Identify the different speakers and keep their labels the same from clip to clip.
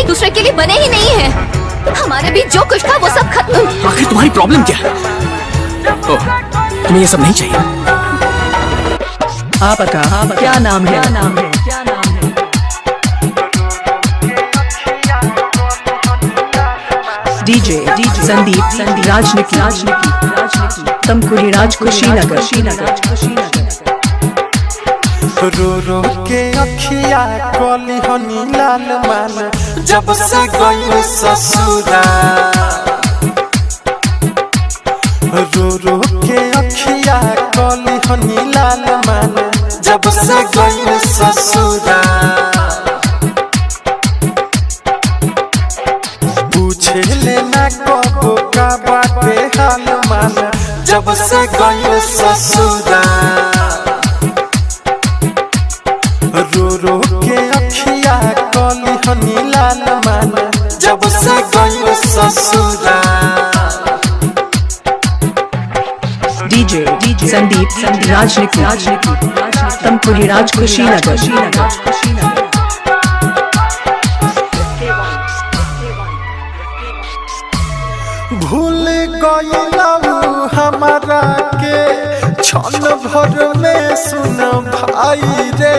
Speaker 1: एक दूसरे के लिए बने ही नहीं हैं। हमारे बीच जो कुछ था वो सब खत्म।
Speaker 2: आखिर तुम्हारी प्रॉब्लम क्या है? ओह, तुम्हें ये सब नहीं चाहिए।
Speaker 3: आपका क्या नाम है? डीजे संदीप राजनिकी तमकुरी राज कुशीनगर।
Speaker 4: रो रो के अखिया कली हनी लाल मान जब से गई ससुरा। रो रो के अखिया कली हनी लाल मान जब से गई ससुरा। पूछे लेना कबो का बाटे हाल मान जब से गई ससुरा। रो रो के अखिया कली हनी लाल मान जब से गई ससुरा।
Speaker 3: डीजे संदीप राजनिकी तमकुरी राज कुशीनगर।
Speaker 4: भूल गईलू हमारा के क्षण भर में सुन भाई रे।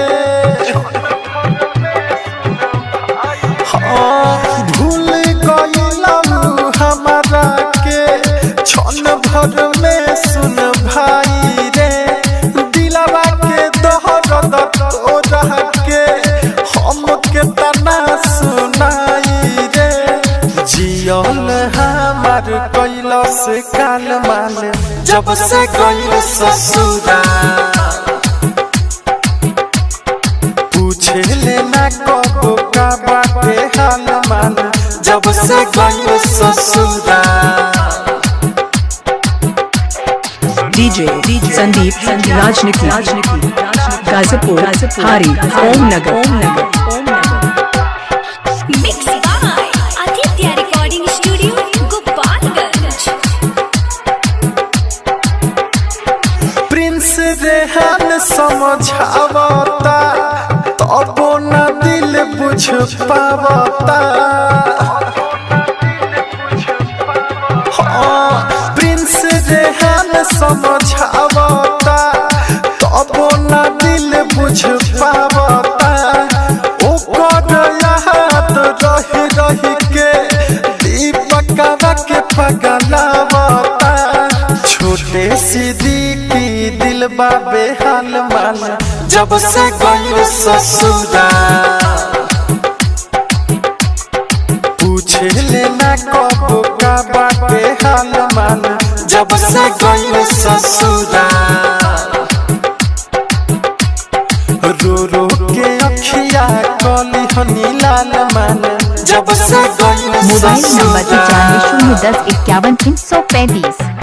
Speaker 4: हाँ, भूल गईलू हमारा के क्षण भर में सुन भाई रे। दिलवा के दोहर तोरा के हम के तना सुनाई रे। जियल हमार कैलस काल मान जब से गई ससुरा। पूछे लेना कबो का बाटे हाल मान जब से गई ससुरा।
Speaker 3: डीजे संदीप राजनिकी गाजीपुर हारी ओम नगर।
Speaker 4: रेहान समझावता तब न दिल बुझ पावता। हाँ, प्रिंस रेहान समझावता तब न दिल बुझ पावता। ओकर याद रही रही के दीपकवा के पगलावता। छोटे सिद्दीकी दिल बाबे हाल मान जब से गई ससुरा। पूछे लेना कबो का बाटे हाल मान जब से गई ससुरा। रो रो के अखिया कली हनी लाल मान जब से गई ससुरा।
Speaker 1: Mobile number 95 010 51 335।